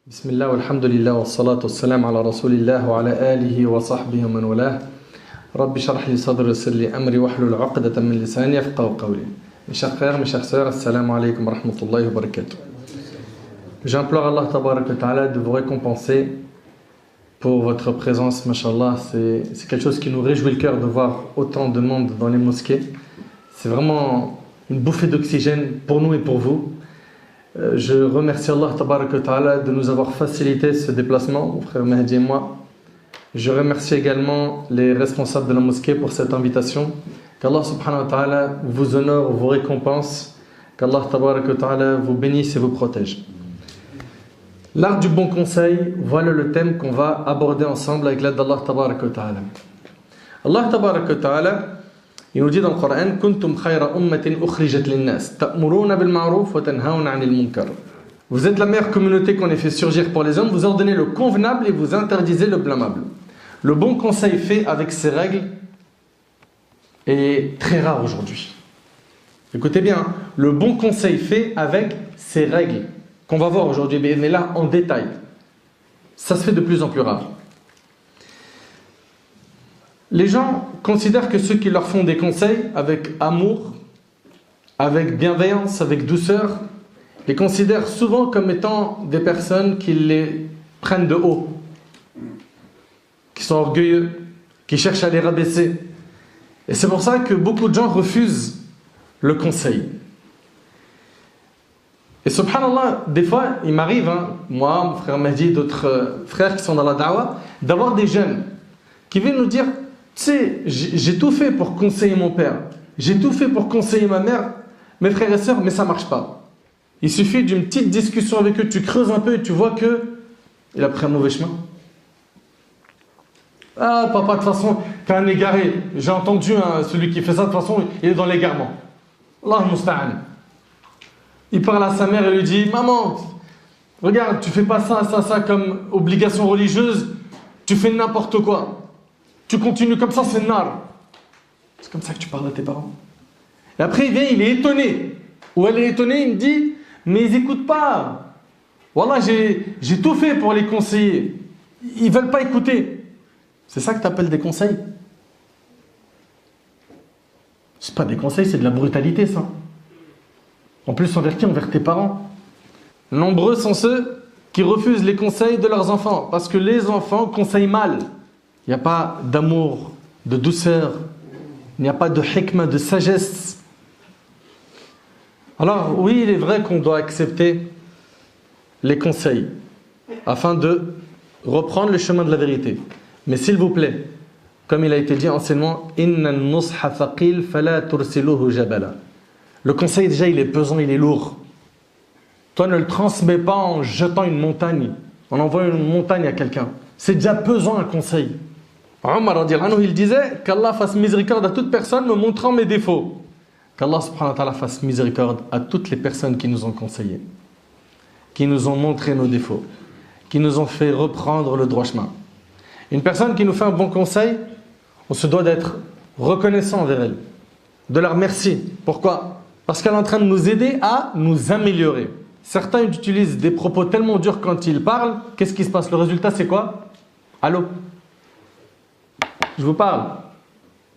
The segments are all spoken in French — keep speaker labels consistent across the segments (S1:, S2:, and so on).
S1: بسم الله والحمد لله والصلاة والسلام على رسول الله وعلى آله وصحبه ومن والاه رب اشرح لي صدري ويسر لي أمري واحلل عقدة من لساني يفقهوا قولي. Mes chers frères, mes chères sœurs, assalamu alaikum wa rahmatullahi wa barakatuh. J'implore Allah tabarak wa ta'ala de vous récompenser pour votre présence, mashallah. C'est quelque chose qui nous réjouit le cœur de voir autant de monde dans les mosquées. C'est vraiment une bouffée d'oxygène pour nous et pour vous. Je remercie Allah tabarak wa ta'ala de nous avoir facilité ce déplacement, mon frère Mahdi et moi. Je remercie également les responsables de la mosquée pour cette invitation. Qu'Allah subhanahu wa ta'ala vous honore, vous récompense. Qu'Allah tabarak wa ta'ala vous bénisse et vous protège. L'art du bon conseil, voilà le thème qu'on va aborder ensemble avec l'aide d'Allah tabarak wa ta'ala. Allah tabarak wa ta'ala, il nous dit dans le Coran: Kuntum khayra ummatin ukhrijat lin-nas, ta'muruna bil ma'ruf wa tanhauna 'anil munkar. Vous êtes la meilleure communauté qu'on ait fait surgir pour les hommes, vous ordonnez le convenable et vous interdisez le blâmable. Le bon conseil fait avec ses règles est très rare aujourd'hui. Écoutez bien, le bon conseil fait avec ses règles, qu'on va voir aujourd'hui, mais là en détail, ça se fait de plus en plus rare. Les gens considèrent que ceux qui leur font des conseils avec amour, avec bienveillance, avec douceur, les considèrent souvent comme étant des personnes qui les prennent de haut, qui sont orgueilleux, qui cherchent à les rabaisser. Et c'est pour ça que beaucoup de gens refusent le conseil. Et subhanallah, des fois, il m'arrive, moi, mon frère Mahdi, d'autres frères qui sont dans la da'wah, d'avoir des jeunes qui viennent nous dire: tu sais, j'ai tout fait pour conseiller mon père, j'ai tout fait pour conseiller ma mère, mes frères et sœurs, mais ça ne marche pas. Il suffit d'une petite discussion avec eux, tu creuses un peu et tu vois qu'il a pris un mauvais chemin. Ah papa, de toute façon, t'es un égaré. J'ai entendu celui qui fait ça, de toute façon, il est dans l'égarement. Allah musta'an. Il parle à sa mère et lui dit: maman, regarde, tu fais pas ça comme obligation religieuse, tu fais n'importe quoi. Tu continues comme ça, c'est nar. C'est comme ça que tu parles à tes parents. Et après, il vient, il est étonné. Ou elle est étonnée, il me dit: mais ils n'écoutent pas. Wallah, j'ai tout fait pour les conseiller. Ils ne veulent pas écouter. C'est ça que tu appelles des conseils? C'est pas des conseils, c'est de la brutalité, ça. En plus, envers qui? Envers tes parents. Nombreux sont ceux qui refusent les conseils de leurs enfants, parce que les enfants conseillent mal. Il n'y a pas d'amour, de douceur, il n'y a pas de hikmah, de sagesse. Alors oui, il est vrai qu'on doit accepter les conseils afin de reprendre le chemin de la vérité. Mais s'il vous plaît, comme il a été dit anciennement, Inna an-nusha thaqil fala tursiluhu jabala. Le conseil déjà il est pesant, il est lourd. Toi ne le transmets pas en jetant une montagne, en envoyant une montagne à quelqu'un. C'est déjà pesant un conseil. Omar radiyallahu anhu, il disait qu'Allah fasse miséricorde à toute personne me montrant mes défauts. Qu'Allah subhanahu wa ta'ala fasse miséricorde à toutes les personnes qui nous ont conseillés, qui nous ont montré nos défauts, qui nous ont fait reprendre le droit chemin. Une personne qui nous fait un bon conseil, on se doit d'être reconnaissant envers elle, de la remercier. Pourquoi? Parce qu'elle est en train de nous aider à nous améliorer. Certains utilisent des propos tellement durs quand ils parlent, qu'est-ce qui se passe? Le résultat c'est quoi? Allô? Je vous parle.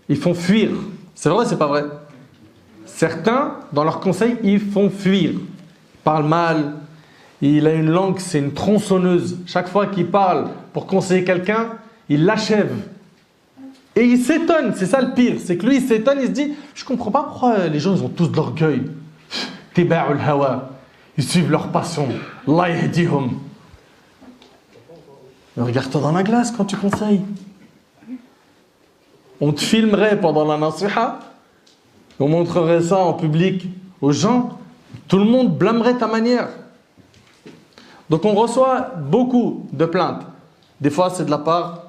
S1: Ils font fuir. C'est vrai ou c'est pas vrai? Certains, dans leurs conseils, ils font fuir. Ils parlent mal. Il a une langue, c'est une tronçonneuse. Chaque fois qu'il parle pour conseiller quelqu'un, il l'achève. Et il s'étonne, c'est ça le pire. C'est que lui, il s'étonne, il se dit: je comprends pas pourquoi les gens ils ont tous de l'orgueil. Tiba'ul hawa. Ils suivent leur passion. Allah yahdihum. Regarde-toi dans la glace quand tu conseilles. On te filmerait pendant la nasiha, on montrerait ça en public aux gens, tout le monde blâmerait ta manière. Donc on reçoit beaucoup de plaintes. Des fois c'est de la part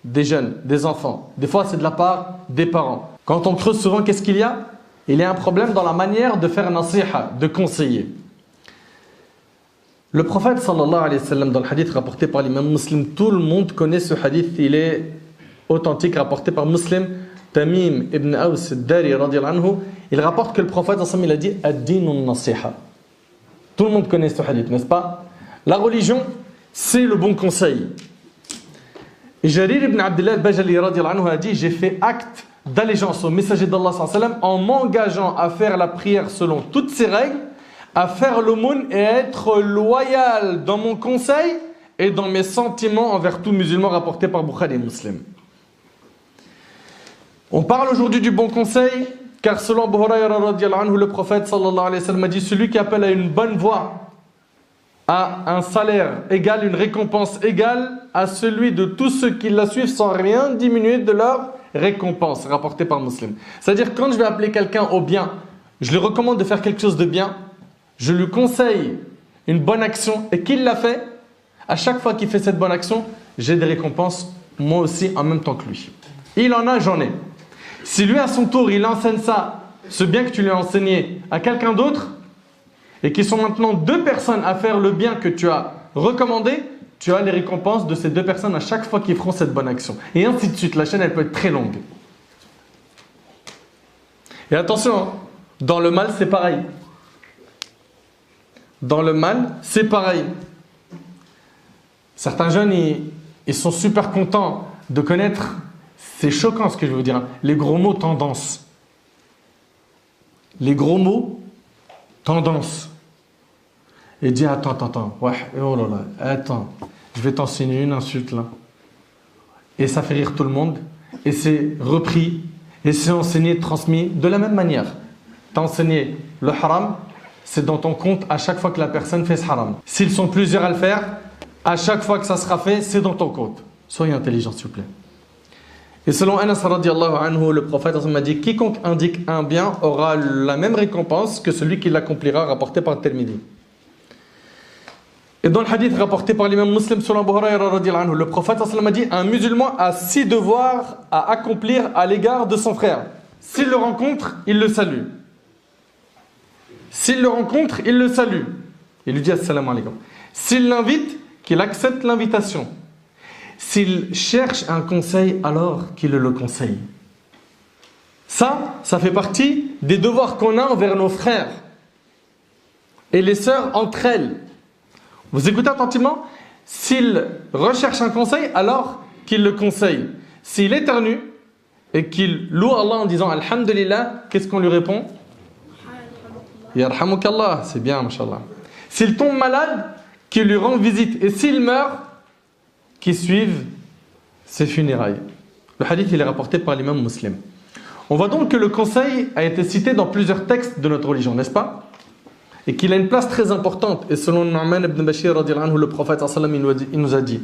S1: des jeunes, des enfants. Des fois c'est de la part des parents. Quand on creuse souvent, qu'est-ce qu'il y a? Il y a un problème dans la manière de faire nasiha, de conseiller. Le prophète sallallahu alayhi wa sallam, dans le hadith rapporté par l'imam Muslim, tout le monde connaît ce hadith, il est authentique, rapporté par Muslim, Tamim ibn Aws al-Dari radiyallahu anhu, il rapporte que le prophète il a dit: ad-dinu an-nasiha. Tout le monde connaît ce hadith, n'est-ce pas? La religion, c'est le bon conseil. Et Jarir ibn Abdullah al-Bajali radiyallahu anhu a dit, j'ai fait acte d'allégeance au messager d'Allah sallallahu alayhi wa sallam en m'engageant à faire la prière selon toutes ses règles, à faire l'aumône et à être loyal dans mon conseil et dans mes sentiments envers tout musulman, rapporté par Bukhari et Muslim. On parle aujourd'hui du bon conseil, car selon Abu Hurayra radiyallahu anhu, le prophète sallallahu alayhi wa sallam a dit, celui qui appelle à une bonne voie a un salaire égal, une récompense égale à celui de tous ceux qui la suivent sans rien diminuer de leur récompense, rapporté par Muslim. C'est-à-dire, quand je vais appeler quelqu'un au bien, je lui recommande de faire quelque chose de bien, je lui conseille une bonne action et qu'il l'a fait, à chaque fois qu'il fait cette bonne action, j'ai des récompenses, moi aussi, en même temps que lui. Il en a, j'en ai. Si lui, à son tour, il enseigne ça, ce bien que tu lui as enseigné, à quelqu'un d'autre, et qui sont maintenant deux personnes à faire le bien que tu as recommandé, tu as les récompenses de ces deux personnes à chaque fois qu'ils feront cette bonne action. Et ainsi de suite. La chaîne, elle peut être très longue. Et attention, dans le mal, c'est pareil. Dans le mal, c'est pareil. Certains jeunes, ils sont super contents de connaître, c'est choquant ce que je veux vous dire, les gros mots tendance. Les gros mots tendance. Et dit attends, ouais, oh là là, attends, je vais t'enseigner une insulte là. Et ça fait rire tout le monde. Et c'est repris, et c'est enseigné, transmis de la même manière. T'as enseigné le haram, c'est dans ton compte à chaque fois que la personne fait ce haram. S'ils sont plusieurs à le faire, à chaque fois que ça sera fait, c'est dans ton compte. Soyez intelligents s'il vous plaît. Et selon Anas radiallahu anhu, le prophète m'a dit, quiconque indique un bien aura la même récompense que celui qui l'accomplira, rapporté par Tirmidhi. Et dans le hadith rapporté par l'imam Muslim selon Abu Hurayra radiallahu anhu, le prophète m'a dit, un musulman a 6 devoirs à accomplir à l'égard de son frère. S'il le rencontre, il le salue. S'il le rencontre, il le salue. Il lui dit assalamu alaikum. S'il l'invite, qu'il accepte l'invitation. S'il cherche un conseil, alors qu'il le conseille. Ça fait partie des devoirs qu'on a envers nos frères et les sœurs entre elles. Vous écoutez attentivement. S'il recherche un conseil, alors qu'il le conseille. S'il éternue et qu'il loue Allah en disant Alhamdulillah, qu'est-ce qu'on lui répond? Yarhamukallah, c'est bien, mashallah. S'il tombe malade, qu'il lui rend visite. Et s'il meurt, qu'il suive ses funérailles. Le hadith, il est rapporté par l'imam Muslim. On voit donc que le conseil a été cité dans plusieurs textes de notre religion, n'est-ce pas? Et qu'il a une place très importante. Et selon Nu'man ibn Bashir, le prophète il nous a dit,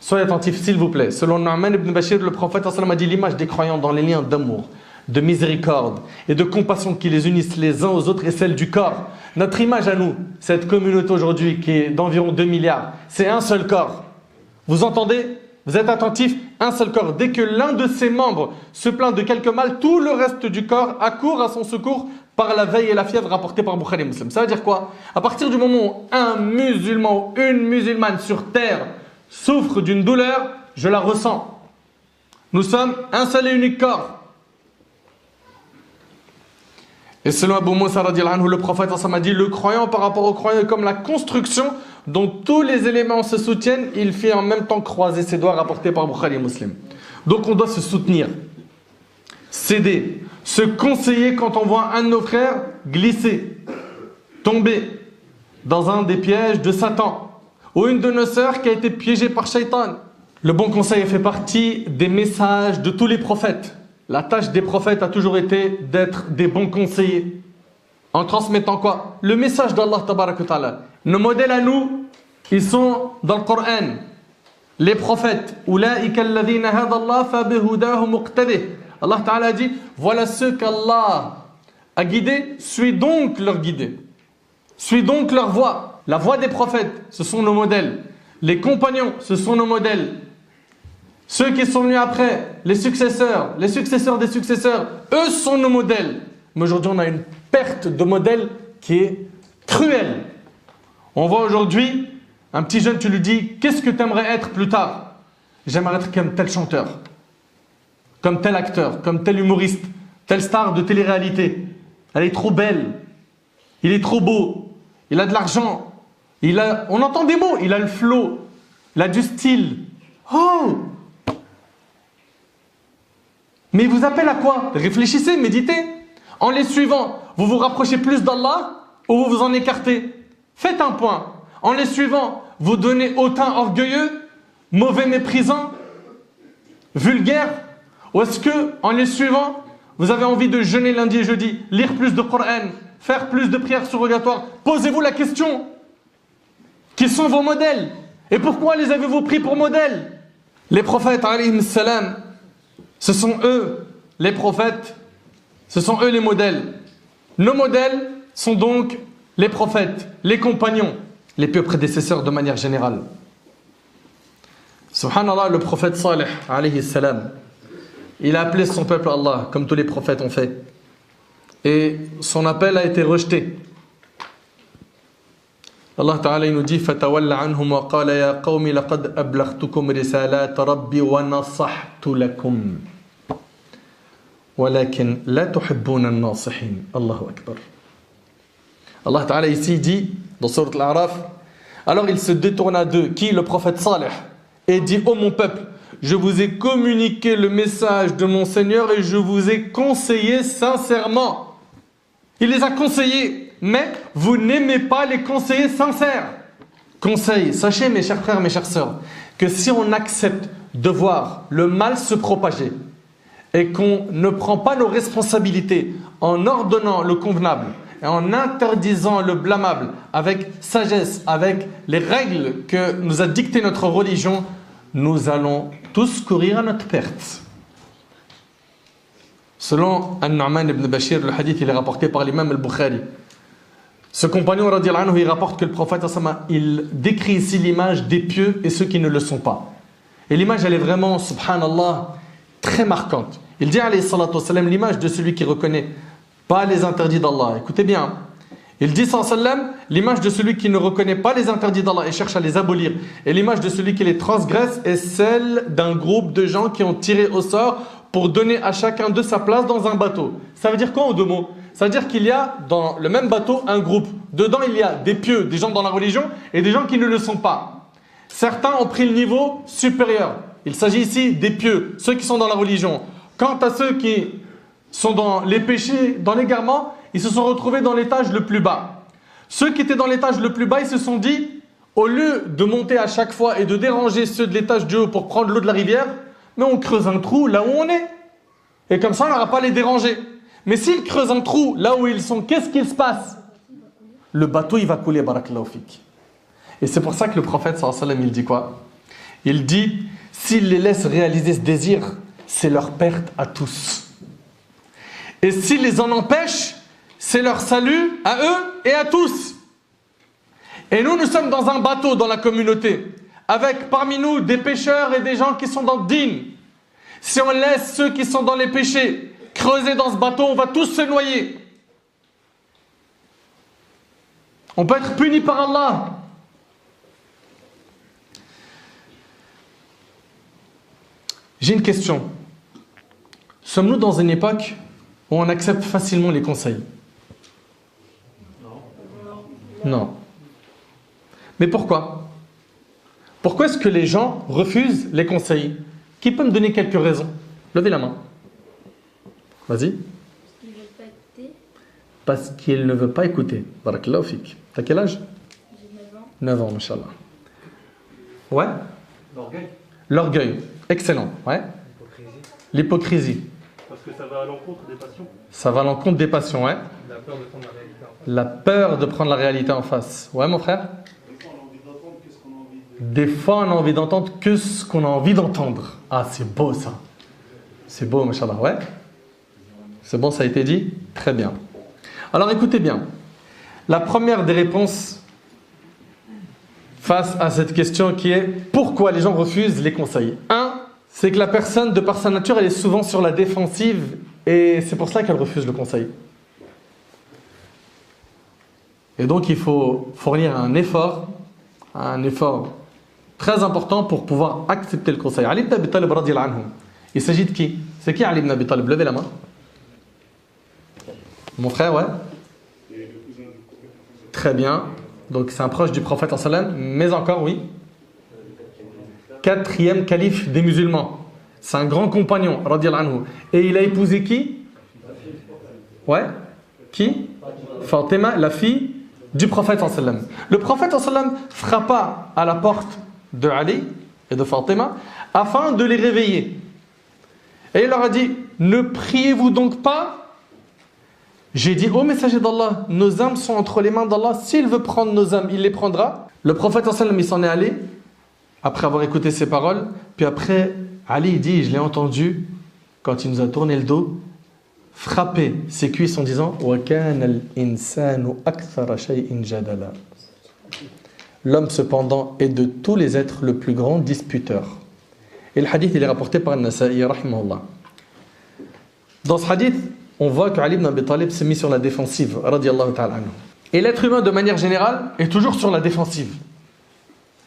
S1: soyez attentifs s'il vous plaît. Selon Nu'man ibn Bashir, le prophète a dit, l'image des croyants dans les liens d'amour, de miséricorde et de compassion qui les unissent les uns aux autres est celle du corps. Notre image à nous, cette communauté aujourd'hui qui est d'environ 2 milliards, c'est un seul corps. Vous entendez? Vous êtes attentifs? Un seul corps. Dès que l'un de ses membres se plaint de quelque mal, tout le reste du corps accourt à son secours par la veille et la fièvre rapportées par Bukhari et Muslim. Ça veut dire quoi? À partir du moment où un musulman ou une musulmane sur terre souffre d'une douleur, je la ressens. Nous sommes un seul et unique corps. Et selon Abu Musa radiallahu anhu, le prophète a dit, le croyant par rapport au croyant est comme la construction dont tous les éléments se soutiennent, il fait en même temps croiser ses doigts, rapportés par Bukhari et Muslim. Donc on doit se soutenir, s'aider, se conseiller quand on voit un de nos frères glisser, tomber dans un des pièges de Satan, ou une de nos sœurs qui a été piégée par Shaitan. Le bon conseil fait partie des messages de tous les prophètes. La tâche des prophètes a toujours été d'être des bons conseillers. En transmettant quoi? Le message d'Allah tabaraka wa ta'ala. Nos modèles à nous, ils sont dans le Coran. Les prophètes. Ulaika alladhina hada Allah fa bihudahu muqtadih. Allah ta'ala dit, voilà ceux qu'Allah a guidés, suis donc leur guidé. Suis donc leur voie. La voie des prophètes, ce sont nos modèles. Les compagnons, ce sont nos modèles. Ceux qui sont venus après, les successeurs des successeurs, eux sont nos modèles. Mais aujourd'hui, on a une perte de modèle qui est cruelle. On voit aujourd'hui, un petit jeune, tu lui dis, qu'est-ce que tu aimerais être plus tard? J'aimerais être comme tel chanteur, comme tel acteur, comme tel humoriste, telle star de télé-réalité. Elle est trop belle, il est trop beau, il a de l'argent, on entend des mots, il a le flow. Il a du style. Oh! Mais il vous appelle à quoi? Réfléchissez, méditez. En les suivant, vous vous rapprochez plus d'Allah ou vous vous en écartez? Faites un point. En les suivant, vous donnez hautain orgueilleux, mauvais méprisant, vulgaire? Ou est-ce que, en les suivant, vous avez envie de jeûner lundi et jeudi, lire plus de Coran, faire plus de prières surrogatoires? Posez-vous la question. Qui sont vos modèles? Et pourquoi les avez-vous pris pour modèles? Les prophètes, alayhim salam, ce sont eux, les prophètes, ce sont eux les modèles. Nos modèles sont donc les prophètes, les compagnons, les pieux prédécesseurs de manière générale. Subhanallah, le prophète Salih, alayhi salam, il a appelé son peuple à Allah, comme tous les prophètes ont fait. Et son appel a été rejeté. Allah Ta'ala nous dit فَتَوَلَّ عَنْهُمْ وَقَالَ يَا قَوْمِ لَقَدْ أَبْلَغْتُكُمْ رِسَالَاتَ رَبِّي وَنَصَحْتُ لَكُمْ وَلَكِنْ لَا تُحِبُّونَ النَّاصِحِينَ. Allahu Akbar. Allah Ta'ala ici dit, dans Sourate Al-A'raf, alors il se détourna d'eux, qui? Le prophète Salih, et dit: ô mon peuple, je vous ai communiqué le message de mon Seigneur et je vous ai conseillé sincèrement. Il les a conseillés, mais vous n'aimez pas les conseillers sincères. Conseil, sachez mes chers frères, mes chères sœurs, que si on accepte de voir le mal se propager et qu'on ne prend pas nos responsabilités en ordonnant le convenable et en interdisant le blâmable avec sagesse, avec les règles que nous a dictées notre religion, nous allons tous courir à notre perte. Selon An-Nu'man ibn Bashir, le hadith il est rapporté par l'imam al-Bukhari. Ce compagnon, radiyallahu anhu, il rapporte que le prophète, il décrit ici l'image des pieux et ceux qui ne le sont pas. Et l'image, elle est vraiment, subhanallah, très marquante. Il dit, alayhi salatu wassalam, l'image de celui qui reconnaît pas les interdits d'Allah. Écoutez bien. Il dit, sallam, l'image de celui qui ne reconnaît pas les interdits d'Allah et cherche à les abolir. Et l'image de celui qui les transgresse est celle d'un groupe de gens qui ont tiré au sort pour donner à chacun de sa place dans un bateau. Ça veut dire quoi en deux mots? Ça veut dire qu'il y a dans le même bateau un groupe. Dedans, il y a des pieux, des gens dans la religion et des gens qui ne le sont pas. Certains ont pris le niveau supérieur. Il s'agit ici des pieux, ceux qui sont dans la religion. Quant à ceux qui sont dans les péchés, dans l'égarement, ils se sont retrouvés dans l'étage le plus bas. Ceux qui étaient dans l'étage le plus bas, ils se sont dit, au lieu de monter à chaque fois et de déranger ceux de l'étage du haut pour prendre l'eau de la rivière, mais on creuse un trou là où on est. Et comme ça, on n'aura pas à les déranger. Mais s'ils creusent un trou là où ils sont, qu'est-ce qu'il se passe? Le bateau, il va couler, barakallahu fik. Et c'est pour ça que le prophète, sallallahu alayhi wa sallam, il dit quoi? Il dit, s'ils les laissent réaliser ce désir, c'est leur perte à tous. Et s'ils les en empêchent, c'est leur salut à eux et à tous. Et nous, nous sommes dans un bateau dans la communauté, avec parmi nous des pécheurs et des gens qui sont dans le din. Si on laisse ceux qui sont dans les péchés creuser dans ce bateau, on va tous se noyer. On peut être puni par Allah. J'ai une question. Sommes-nous dans une époque où on accepte facilement les conseils? Non. Mais pourquoi? Pourquoi est-ce que les gens refusent les conseils? Qui peut me donner quelques raisons? Levez la main. Vas-y. Parce qu'il ne veut pas écouter. Barakallahu fik. T'as quel âge? J'ai 9 ans. 9 ans, mashallah. Ouais?
S2: L'orgueil.
S1: L'orgueil. Excellent. Ouais? L'hypocrisie.
S2: Parce que ça va à l'encontre des passions.
S1: Ça va à l'encontre des passions, ouais?
S2: La peur de prendre la réalité en face.
S1: La peur de prendre la réalité en face. Ouais, mon frère? Des fois, on a envie d'entendre que ce qu'on a envie d'entendre. Ah, c'est beau ça. C'est beau, mashallah. Ouais? C'est bon, ça a été dit? Très bien. Alors écoutez bien. La première des réponses face à cette question qui est pourquoi les gens refusent les conseils. Un, c'est que la personne, de par sa nature, elle est souvent sur la défensive et c'est pour cela qu'elle refuse le conseil. Et donc il faut fournir un effort très important pour pouvoir accepter le conseil. Ali ibn Abi Talib radiyallahu anhu. Il s'agit de qui? C'est qui Ali ibn Abi Talib? Levez la main. Mon frère, ouais. Très bien. Donc c'est un proche du prophète sallam, mais encore oui. 4e calife des musulmans. C'est un grand compagnon, radiallahu anhu. Et il a épousé qui? Ouais. Qui? Fatima, la fille du prophète sallallahu alayhi wa sallam. Le prophète sallallahu alayhi wa sallam frappa à la porte de Ali et de Fatima afin de les réveiller. Et il leur a dit, ne priez-vous donc pas? J'ai dit, ô messager d'Allah, nos âmes sont entre les mains d'Allah. S'il veut prendre nos âmes, il les prendra. Le prophète sallallahu alayhi wa sallam, il s'en est allé après avoir écouté ces paroles. Puis après, Ali il dit, je l'ai entendu quand il nous a tourné le dos, frapper ses cuisses en disant l'homme cependant est de tous les êtres le plus grand disputeur. Et le hadith il est rapporté par An-Nasa'i rahimahullah. Dans ce hadith on voit que Ali ibn Abi Talib s'est mis sur la défensive radiyallahu ta'ala anhu. Et l'être humain de manière générale est toujours sur la défensive.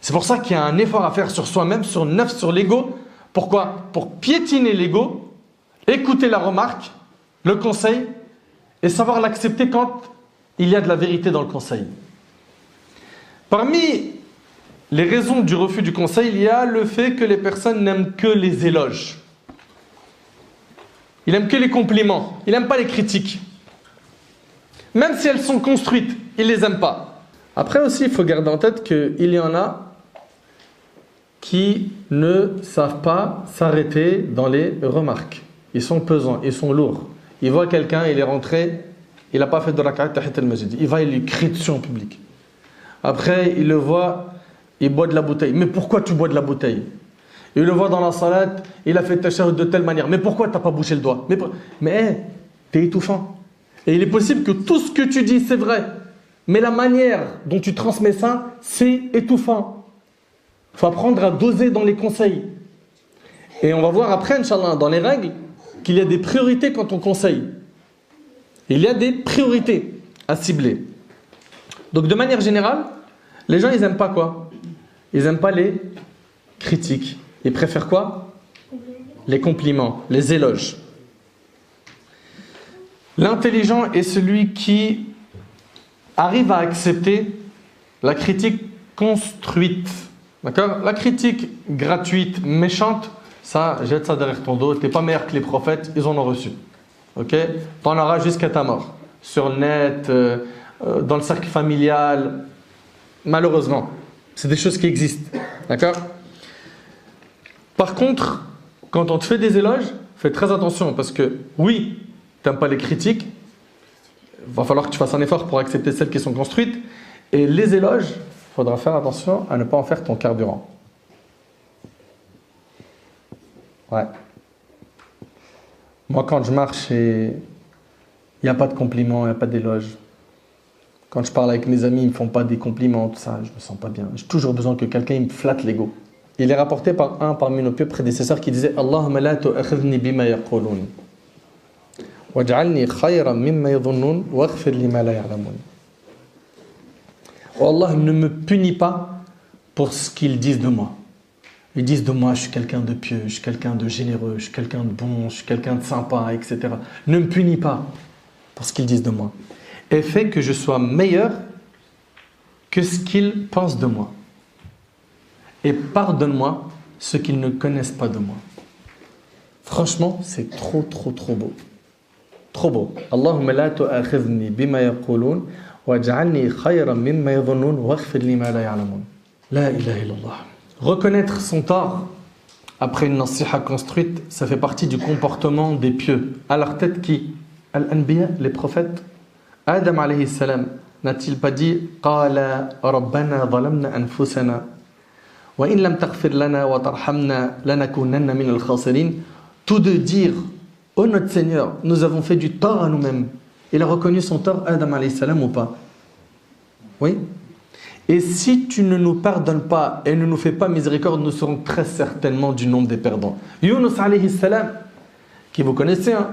S1: C'est pour ça qu'il y a un effort à faire sur soi-même, sur le nafs, sur l'ego. Pourquoi? Pour piétiner l'ego, écouter la remarque, le conseil, et savoir l'accepter quand il y a de la vérité dans le conseil. Parmi les raisons du refus du conseil, il y a le fait que les personnes n'aiment que les éloges. Ils n'aiment que les compliments, ils n'aiment pas les critiques. Même si elles sont construites, ils ne les aiment pas. Après aussi, il faut garder en tête qu'il y en a qui ne savent pas s'arrêter dans les remarques. Ils sont pesants, ils sont lourds. Il voit quelqu'un, il est rentré, il n'a pas fait de rak'at tahiyat al-masjid. Il va, il lui crie dessus en public. Après, il le voit, il boit de la bouteille. Mais pourquoi tu bois de la bouteille? Il le voit dans la salat, il a fait tashahhud de telle manière. Mais pourquoi tu n'as pas bouché le doigt? Mais t'es étouffant. Et il est possible que tout ce que tu dis, c'est vrai. Mais la manière dont tu transmets ça, c'est étouffant. Il faut apprendre à doser dans les conseils. Et on va voir après, Inch'Allah, dans les règles, qu'il y a des priorités quand on conseille. Il y a des priorités à cibler. Donc de manière générale, les gens, ils n'aiment pas quoi? Ils n'aiment pas les critiques. Ils préfèrent quoi? Les compliments, les éloges. L'intelligent est celui qui arrive à accepter la critique construite. D'accord? La critique gratuite, méchante, ça, jette ça derrière ton dos. Tu n'es pas meilleur que les prophètes, ils en ont reçu. Ok? Tu en auras jusqu'à ta mort. Sur le net, dans le cercle familial. Malheureusement, c'est des choses qui existent. D'accord? Par contre, quand on te fait des éloges, fais très attention parce que oui, tu n'aimes pas les critiques. Il va falloir que tu fasses un effort pour accepter celles qui sont construites. Et les éloges, il faudra faire attention à ne pas en faire ton carburant. Ouais. Moi, quand je marche et il n'y a pas de compliments, il n'y a pas d'éloges. Quand je parle avec mes amis, ils ne me font pas des compliments, tout ça, je me sens pas bien. J'ai toujours besoin que quelqu'un me flatte l'ego. Il est rapporté par un parmi nos pieux prédécesseurs qui disait Allahumma la tu'akhidhni bima yaqulun waj'alni khayran mimma yadhunnun waghfir lima la ya'lamun. Oh Allah, ne me punis pas pour ce qu'ils disent de moi. Ils disent de moi, je suis quelqu'un de pieux, je suis quelqu'un de généreux, je suis quelqu'un de bon, je suis quelqu'un de sympa, etc. Ne me punis pas pour ce qu'ils disent de moi. Et fais que je sois meilleur que ce qu'ils pensent de moi. Et pardonne-moi ce qu'ils ne connaissent pas de moi. Franchement, c'est trop beau. Trop beau. Allahumma la tu'akhidhni bima yaqulun waj'alni khayran mimma yadhunnun waghfir lima la ya'lamun. La ilaha illallah. Reconnaître son tort après une nasiha construite, ça fait partie du comportement des pieux. À leur tête qui? Al-Anbiya, les prophètes. Adam alayhi salam, n'a-t-il pas dit Qala rabbana zalamna anfusana wa in lam taghfir lana wa tarhamna lanakunanna min al-khasirin. Tous deux dire ô notre Seigneur, nous avons fait du tort à nous-mêmes. Il a reconnu son tort, Adam alayhi salam, ou pas? Oui. Et si tu ne nous pardonnes pas et ne nous fais pas miséricorde, nous serons très certainement du nombre des perdants. Yunus alayhi salam, qui vous connaissez, hein,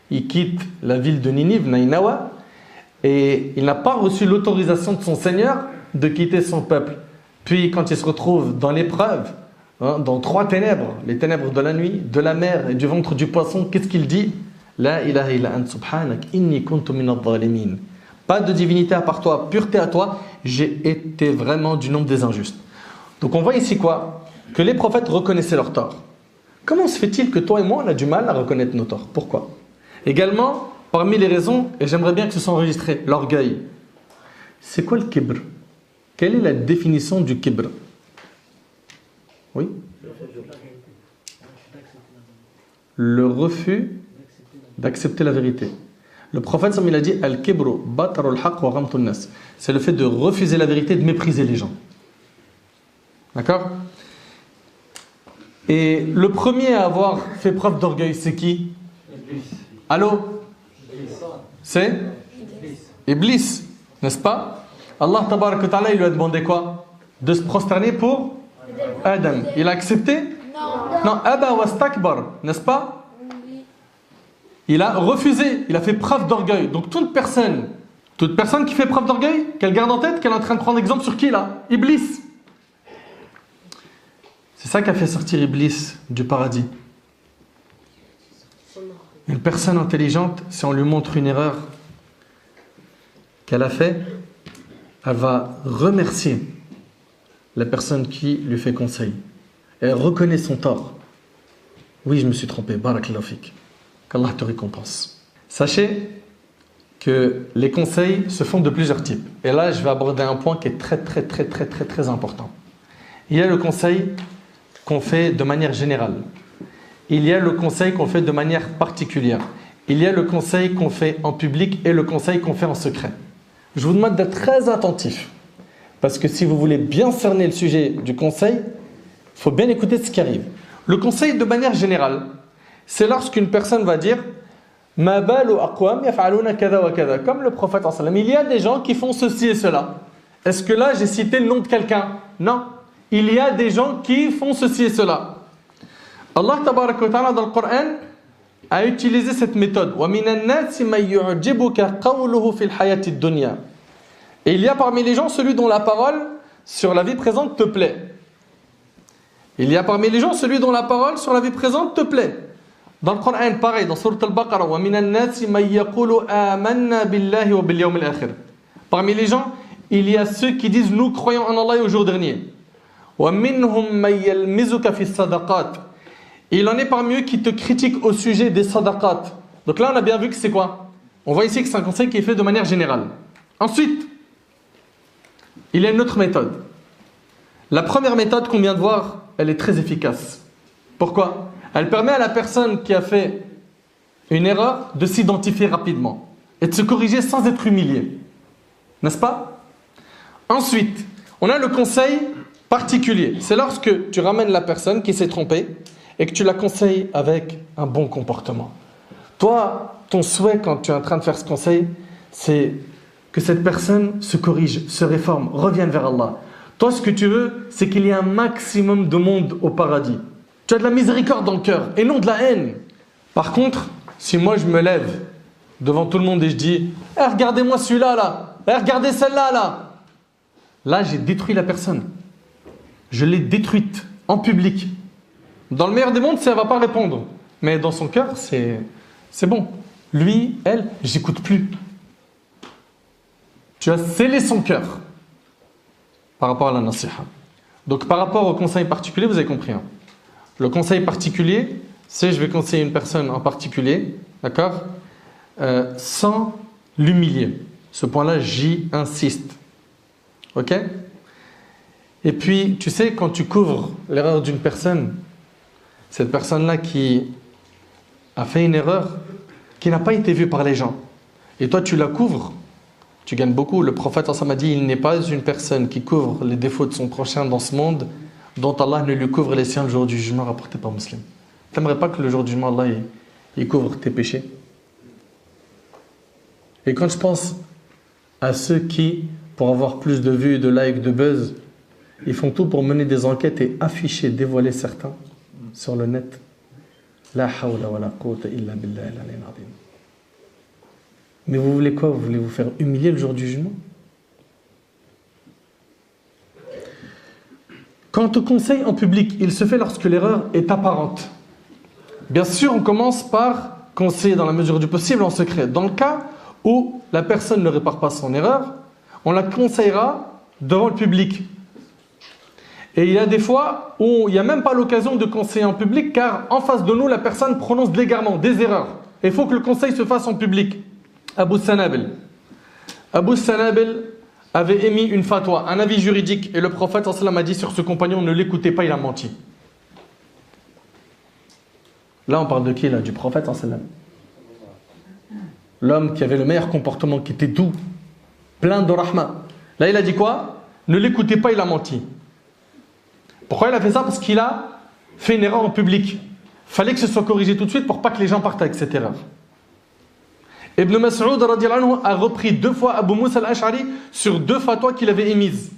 S1: il quitte la ville de Ninive, Nainawa, et il n'a pas reçu l'autorisation de son Seigneur de quitter son peuple. Puis quand il se retrouve dans l'épreuve, hein, dans 3 ténèbres, les ténèbres de la nuit, de la mer et du ventre du poisson, qu'est-ce qu'il dit? La ilaha illa ant subhanak inni kuntu min adh-dhalimin. Pas de divinité à part toi, pureté à toi, j'ai été vraiment du nombre des injustes. Donc on voit ici quoi? que les prophètes reconnaissaient leurs torts. Comment se fait-il que toi et moi, on a du mal à reconnaître nos torts? Pourquoi? Également, parmi les raisons, et j'aimerais bien que ce soit enregistré, l'orgueil. C'est quoi le kibr? Quelle est la définition du kibr? Oui? Le refus d'accepter la vérité. Le prophète, il a dit Al-kibru batarul haqq wa ghamtun nas. C'est le fait de refuser la vérité, de mépriser les gens. D'accord? Et le premier à avoir fait preuve d'orgueil, c'est qui? Allô? C'est Iblis, n'est-ce pas? Allah tabarak wa ta'ala, il lui a demandé quoi? De se prosterner pour Adam. Il a accepté? Non, Aba wastakbar, n'est-ce pas? Il a refusé, il a fait preuve d'orgueil. Donc toute personne qui fait preuve d'orgueil, qu'elle garde en tête qu'elle est en train de prendre exemple sur qui là? Iblis. C'est ça qui a fait sortir Iblis du paradis. Une personne intelligente, si on lui montre une erreur qu'elle a fait, elle va remercier la personne qui lui fait conseil. Et elle reconnaît son tort. Oui, je me suis trompé. Barakallahu fik. Qu'Allah te récompense. Sachez que les conseils se font de plusieurs types. Et là, je vais aborder un point qui est très important. Il y a le conseil qu'on fait de manière générale. Il y a le conseil qu'on fait de manière particulière. Il y a le conseil qu'on fait en public et le conseil qu'on fait en secret. Je vous demande d'être très attentif. Parce que si vous voulez bien cerner le sujet du conseil, il faut bien écouter ce qui arrive. Le conseil de manière générale, c'est lorsqu'une personne va dire Ma balu aqwam yaf'aluna kada wa kada. Comme le prophète sallallahu alayhi wa sallam, il y a des gens qui font ceci et cela. Est-ce que là j'ai cité le nom de quelqu'un? Non. Il y a des gens qui font ceci et cela. Allah tabarak wa ta'ala dans le Coran a utilisé cette méthode. Wa minan nasi man yu'jibuka qawluhu fil hayati dunya. Et il y a parmi les gens celui dont la parole sur la vie présente te plaît. Il y a parmi les gens celui dont la parole sur la vie présente te plaît. Dans le Coran, pareil, dans Sourate Al-Baqarah, wa minan nasi man yaqulu amanna billahi wa bil yawmil akhir. Parmi les gens, il y a ceux qui disent nous croyons en Allah et au jour dernier. Wa minhum man yalmizuka fi sadaqat. Il en est parmi eux qui te critiquent au sujet des sadaqat. Donc là, on a bien vu que c'est quoi? On voit ici que c'est un conseil qui est fait de manière générale. Ensuite, il y a une autre méthode. La première méthode qu'on vient de voir, elle est très efficace. Pourquoi? Elle permet à la personne qui a fait une erreur de s'identifier rapidement et de se corriger sans être humilié. N'est-ce pas? Ensuite, on a le conseil particulier. C'est lorsque tu ramènes la personne qui s'est trompée et que tu la conseilles avec un bon comportement. Toi, ton souhait quand tu es en train de faire ce conseil, c'est que cette personne se corrige, se réforme, revienne vers Allah. Toi, ce que tu veux, c'est qu'il y ait un maximum de monde au paradis. Tu as de la miséricorde dans le cœur et non de la haine. Par contre, si moi je me lève devant tout le monde et je dis « regardez-moi celui-là là, regardez celle-là là », là j'ai détruit la personne. Je l'ai détruite en public. Dans le meilleur des mondes, ça ne va pas répondre. Mais dans son cœur, c'est bon. Lui, elle, j'écoute plus. Tu as scellé son cœur par rapport à la nasiha. Donc par rapport au conseil particulier, vous avez compris. Hein. Le conseil particulier, c'est je vais conseiller une personne en particulier, d'accord, sans l'humilier. Ce point-là, j'y insiste. Ok? Et puis, tu sais, quand tu couvres l'erreur d'une personne, cette personne-là qui a fait une erreur, qui n'a pas été vue par les gens, et toi tu la couvres, tu gagnes beaucoup. Le prophète a dit, il n'est pas une personne qui couvre les défauts de son prochain dans ce monde, dont Allah ne lui couvre les siens le jour du jugement, rapporté par Muslim. Tu n'aimerais pas que le jour du jugement, Allah il couvre tes péchés? Et quand je pense à ceux qui, pour avoir plus de vues, de likes, de buzz, ils font tout pour mener des enquêtes et afficher, dévoiler certains sur le net. La hawla wa la quwwata illa billahi al-aliyyil azim. Mais vous voulez quoi? Vous voulez vous faire humilier le jour du jugement? Quant au conseil en public, il se fait lorsque l'erreur est apparente. Bien sûr, on commence par conseiller dans la mesure du possible en secret. Dans le cas où la personne ne répare pas son erreur, on la conseillera devant le public. Et il y a des fois où il n'y a même pas l'occasion de conseiller en public car en face de nous, la personne prononce l'égarement, des erreurs. Et il faut que le conseil se fasse en public. Abu Sanabil avait émis une fatwa, un avis juridique, et le prophète sallallahu alayhi wa sallam a dit sur ce compagnon, ne l'écoutez pas, il a menti. Là, on parle de qui là? Du prophète sallallahu alayhi wa sallam. L'homme qui avait le meilleur comportement, qui était doux, plein de rahma. Là, il a dit quoi? Ne l'écoutez pas, il a menti. Pourquoi il a fait ça? Parce qu'il a fait une erreur en public. Fallait que ce soit corrigé tout de suite pour pas que les gens partent avec cette erreur. Ibn Mas'ud radiyallahu anhu a repris 2 fois Abu Musa al-Ash'ari sur 2 fatwas qu'il avait émises.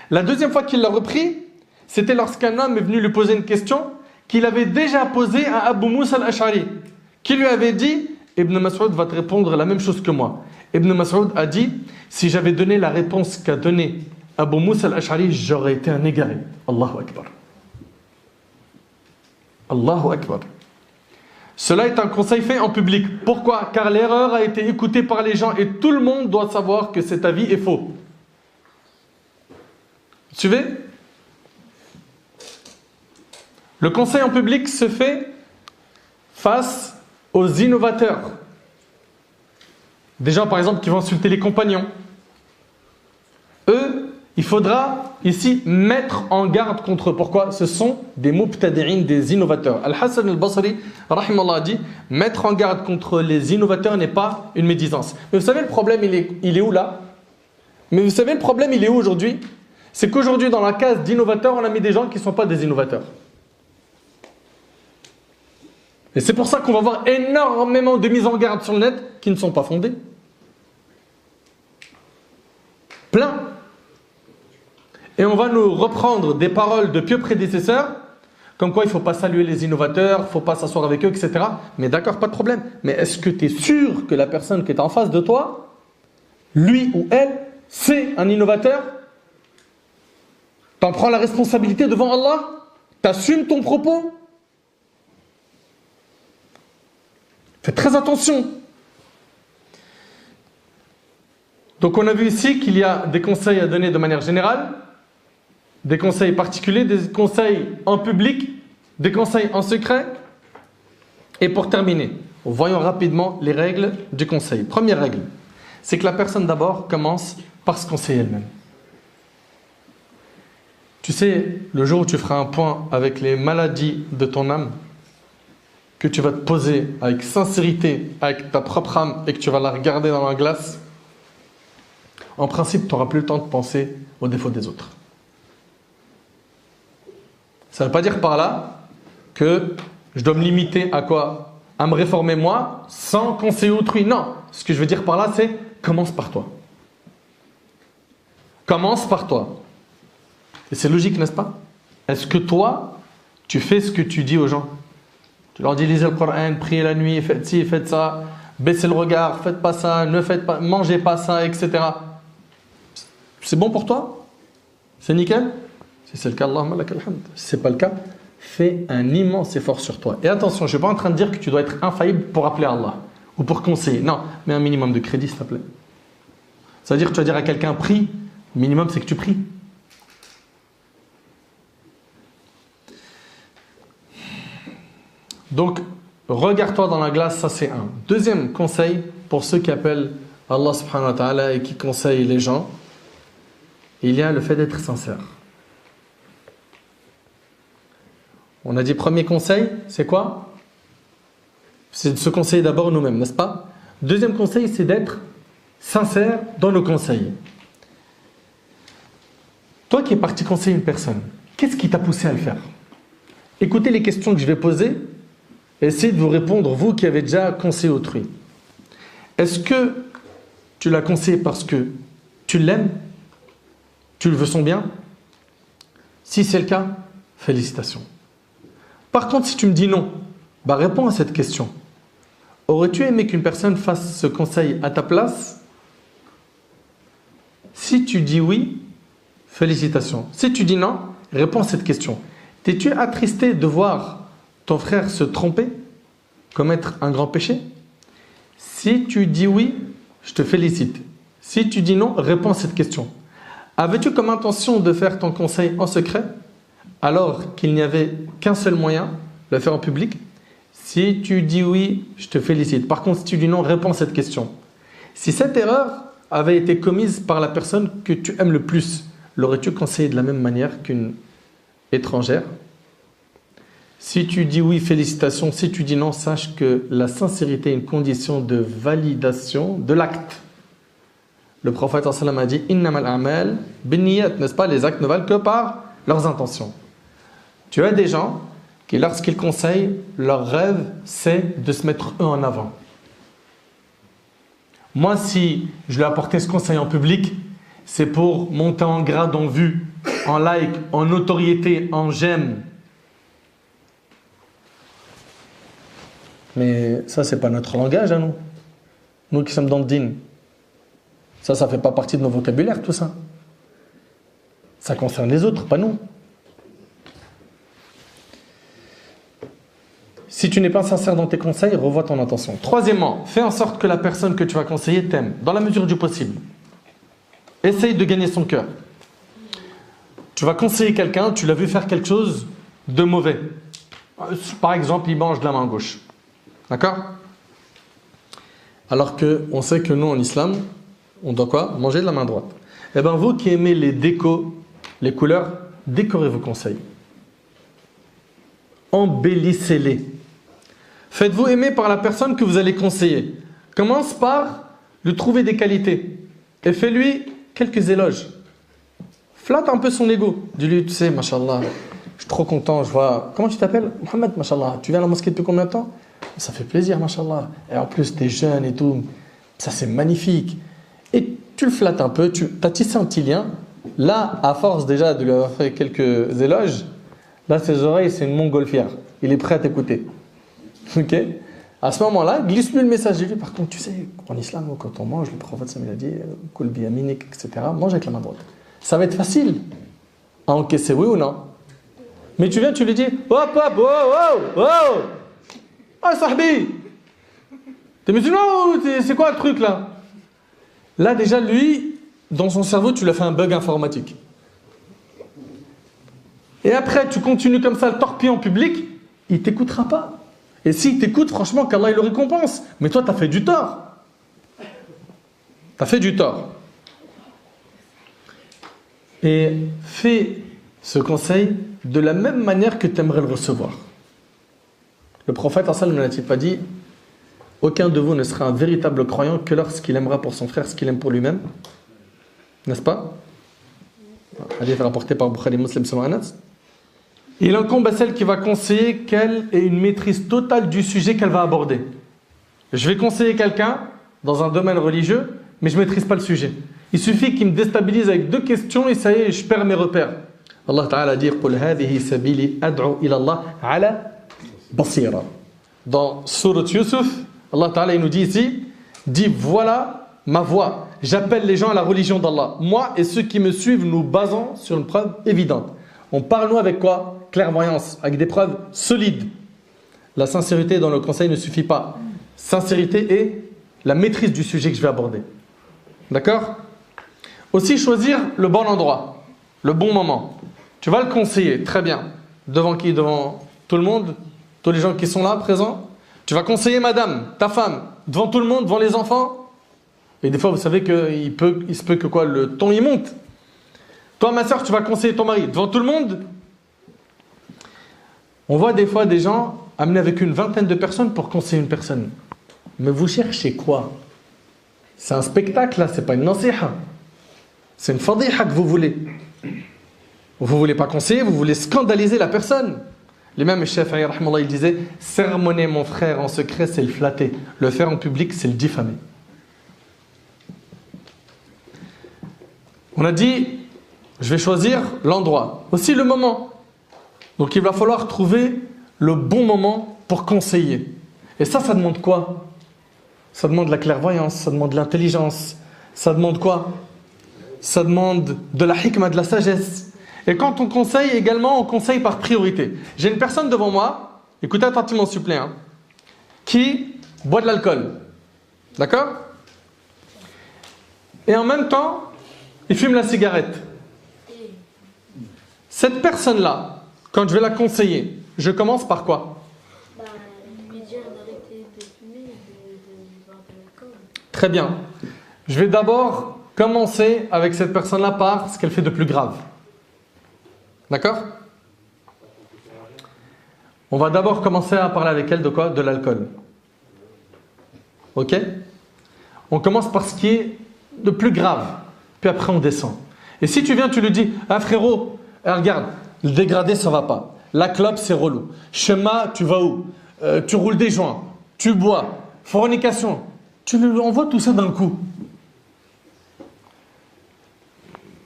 S1: La deuxième fois qu'il l'a repris, c'était lorsqu'un homme est venu lui poser une question qu'il avait déjà posée à Abu Musa al-Ash'ari, qui lui avait dit Ibn Mas'ud va te répondre la même chose que moi. Ibn Mas'ud a dit si j'avais donné la réponse qu'a donnée Abu Musa al-Ash'ari, j'aurais été un égaré. Allahu Akbar. Allahu Akbar. Cela est un conseil fait en public. Pourquoi? Car l'erreur a été écoutée par les gens et tout le monde doit savoir que cet avis est faux. Suivez? Le conseil en public se fait face aux innovateurs. Des gens par exemple qui vont insulter les compagnons. Eux, il faudra ici mettre en garde contre eux. Pourquoi? Ce sont des mubtadi'in, des innovateurs. Al-Hassan al-Basri, rahimallah, a dit mettre en garde contre les innovateurs n'est pas une médisance. Mais vous savez le problème, il est où là? Mais vous savez le problème, il est où aujourd'hui? C'est qu'aujourd'hui, dans la case d'innovateurs, on a mis des gens qui ne sont pas des innovateurs. Et c'est pour ça qu'on va voir énormément de mises en garde sur le net qui ne sont pas fondées. Plein. Et on va nous reprendre des paroles de pieux prédécesseurs, comme quoi il ne faut pas saluer les innovateurs, il ne faut pas s'asseoir avec eux, etc. Mais d'accord, pas de problème. Mais est-ce que tu es sûr que la personne qui est en face de toi, lui ou elle, c'est un innovateur? T'en prends la responsabilité devant Allah? T'assumes ton propos? Fais très attention. Donc on a vu ici qu'il y a des conseils à donner de manière générale, des conseils particuliers, des conseils en public, des conseils en secret. Et pour terminer, voyons rapidement les règles du conseil. Première règle, c'est que la personne d'abord commence par se conseiller elle-même. Tu sais, le jour où tu feras un point avec les maladies de ton âme, que tu vas te poser avec sincérité, avec ta propre âme, et que tu vas la regarder dans la glace, en principe, tu n'auras plus le temps de penser aux défauts des autres. Ça ne veut pas dire par là que je dois me limiter à quoi? À me réformer moi, sans conseiller autrui. Non, ce que je veux dire par là, c'est commence par toi. Commence par toi. Et c'est logique, n'est-ce pas? Est-ce que toi, tu fais ce que tu dis aux gens? Tu leur dis lisez le Coran, priez la nuit, faites ci, faites ça, baissez le regard, faites pas ça, ne faites pas, mangez pas ça, etc. C'est bon pour toi? C'est nickel? Si c'est le cas, Allahumma lakal hamd. Si ce n'est pas le cas, fais un immense effort sur toi. Et attention, je ne suis pas en train de dire que tu dois être infaillible pour appeler Allah ou pour conseiller. Non, mais un minimum de crédit, s'il te plaît. Ça veut dire que tu vas dire à quelqu'un prie, le minimum c'est que tu pries. Donc, regarde-toi dans la glace, ça c'est un. Deuxième conseil pour ceux qui appellent Allah subhanahu wa ta'ala et qui conseillent les gens, il y a le fait d'être sincère. On a dit premier conseil, c'est quoi? C'est de se conseiller d'abord nous-mêmes, n'est-ce pas? Deuxième conseil, c'est d'être sincère dans nos conseils. Toi qui es parti conseiller une personne, qu'est-ce qui t'a poussé à le faire? Écoutez les questions que je vais poser et essayez de vous répondre, vous qui avez déjà conseillé autrui. Est-ce que tu l'as conseillé parce que tu l'aimes? Tu le veux son bien? Si c'est le cas, félicitations. Par contre, si tu me dis non, réponds à cette question. Aurais-tu aimé qu'une personne fasse ce conseil à ta place? Si tu dis oui, félicitations. Si tu dis non, réponds à cette question. T'es-tu attristé de voir ton frère se tromper, commettre un grand péché? Si tu dis oui, je te félicite. Si tu dis non, réponds à cette question. Avais-tu comme intention de faire ton conseil en secret alors qu'il n'y avait qu'un seul moyen, le faire en public. Si tu dis oui, je te félicite. Par contre, si tu dis non, réponds à cette question. Si cette erreur avait été commise par la personne que tu aimes le plus, l'aurais-tu conseillé de la même manière qu'une étrangère? Si tu dis oui, félicitations. Si tu dis non, sache que la sincérité est une condition de validation de l'acte. Le prophète sallallahu alayhi wa sallam a dit innamal a'mal binniyat, n'est-ce pas? Les actes ne valent que par leurs intentions. Tu as des gens qui, lorsqu'ils conseillent, leur rêve, c'est de se mettre eux en avant. Moi, si je lui ai apporté ce conseil en public, c'est pour monter en grade, en vue, en like, en notoriété, en j'aime. Mais ça, c'est pas notre langage à nous. Nous qui sommes dans le dîn. Ça fait pas partie de nos vocabulaires, tout ça. Ça concerne les autres, pas nous. Si tu n'es pas sincère dans tes conseils, revois ton intention. Troisièmement, fais en sorte que la personne que tu vas conseiller t'aime, dans la mesure du possible. Essaye de gagner son cœur. Tu vas conseiller quelqu'un, tu l'as vu faire quelque chose de mauvais. Par exemple, il mange de la main gauche. D'accord? Alors qu'on sait que nous, en islam, on doit quoi? Manger de la main droite. Eh bien, vous qui aimez les décos, les couleurs, décorez vos conseils. Embellissez-les. Faites-vous aimer par la personne que vous allez conseiller. Commence par lui trouver des qualités. Et fais-lui quelques éloges. Flatte un peu son ego. Dis-lui, tu sais, mashallah, je suis trop content, je vois... Comment tu t'appelles? Mohamed, mashallah. Tu viens à la mosquée depuis combien de temps? Ça fait plaisir, mashallah. Et en plus, tu es jeune et tout. Ça, c'est magnifique. Et tu le flattes un peu, tu as tissé un petit lien. Là, à force déjà de lui avoir fait quelques éloges, là, ses oreilles, c'est une montgolfière. Il est prêt à t'écouter. Ok? À ce moment-là, glisse-lui le message. Dis-lui, par contre, tu sais, en islam, quand on mange, le prophète Sam, il a dit, kul bi yaminik, etc., mange avec la main droite. Ça va être facile à encaisser, oui ou non? Mais tu viens, tu lui dis, hop, hop, oh, oh, oh! Ah, sahbi! T'es musulman ou c'est quoi le truc là? Là, déjà, lui, dans son cerveau, tu lui as fait un bug informatique. Et après, tu continues comme ça, le torpiller en public, il ne t'écoutera pas. Et s'il t'écoute, franchement, qu'Allah il le récompense. Mais toi, tu as fait du tort. Tu as fait du tort. Et fais ce conseil de la même manière que tu aimerais le recevoir. Le prophète, sallallahu alayhi wa sallam, n'a-t-il pas dit aucun de vous ne sera un véritable croyant que lorsqu'il aimera pour son frère ce qu'il aime pour lui-même? N'est-ce pas? Hadith rapporté par Bukhari Muslim selon Anas. Il incombe à celle qui va conseiller qu'elle ait une maîtrise totale du sujet qu'elle va aborder. Je vais conseiller quelqu'un dans un domaine religieux, mais je ne maîtrise pas le sujet. Il suffit qu'il me déstabilise avec 2 questions et ça y est, je perds mes repères. Allah Ta'ala dit قُلْ هَذِهِ سَبِيلِ أَدْعُو إِلَى اللَّهِ عَلَى بَصِيرًا. Dans Surat Yusuf, Allah Ta'ala il nous dit ici, dit voilà ma voix. J'appelle les gens à la religion d'Allah. Moi et ceux qui me suivent, nous basons sur une preuve évidente. On parle nous avec quoi? Clairvoyance, avec des preuves solides. La sincérité dans le conseil ne suffit pas. Sincérité et la maîtrise du sujet que je vais aborder. D'accord? Aussi choisir le bon endroit, le bon moment. Tu vas le conseiller, très bien. Devant qui? Devant tout le monde? Tous les gens qui sont là, présents? Tu vas conseiller madame, ta femme, devant tout le monde, devant les enfants? Et des fois, vous savez qu'il se peut que quoi, le ton y monte. Toi, ma soeur, tu vas conseiller ton mari devant tout le monde? On voit des fois des gens amenés avec une vingtaine de personnes pour conseiller une personne. Mais vous cherchez quoi? C'est un spectacle là, c'est pas une nasiha. C'est une fadiha que vous voulez. Vous voulez pas conseiller, vous voulez scandaliser la personne. L'imam Shafi'i, il disait, sermonner mon frère en secret, c'est le flatter. Le faire en public, c'est le diffamer. On a dit, je vais choisir l'endroit, aussi le moment. Donc il va falloir trouver le bon moment pour conseiller. Et ça demande quoi? Ça demande de la clairvoyance, ça demande de l'intelligence. Ça demande quoi? Ça demande de la hikmah, de la sagesse. Et quand on conseille également, on conseille par priorité. J'ai une personne devant moi, écoutez attentivement s'il vous plaît, qui boit de l'alcool. D'accord? Et en même temps, il fume la cigarette. Cette personne-là, quand je vais la conseiller, je commence par quoi?
S3: Bah, lui dire d'arrêter de fumer et de boire de l'alcool.
S1: Très bien. Je vais d'abord commencer avec cette personne-là par ce qu'elle fait de plus grave. D'accord? On va d'abord commencer à parler avec elle de quoi? De l'alcool. Ok? On commence par ce qui est de plus grave. Puis après on descend. Et si tu viens, tu lui dis, ah frérot, regarde, le dégradé ça va pas. La clope c'est relou. Schéma, tu vas où? Tu roules des joints, tu bois, fornication. Tu lui envoies tout ça d'un coup.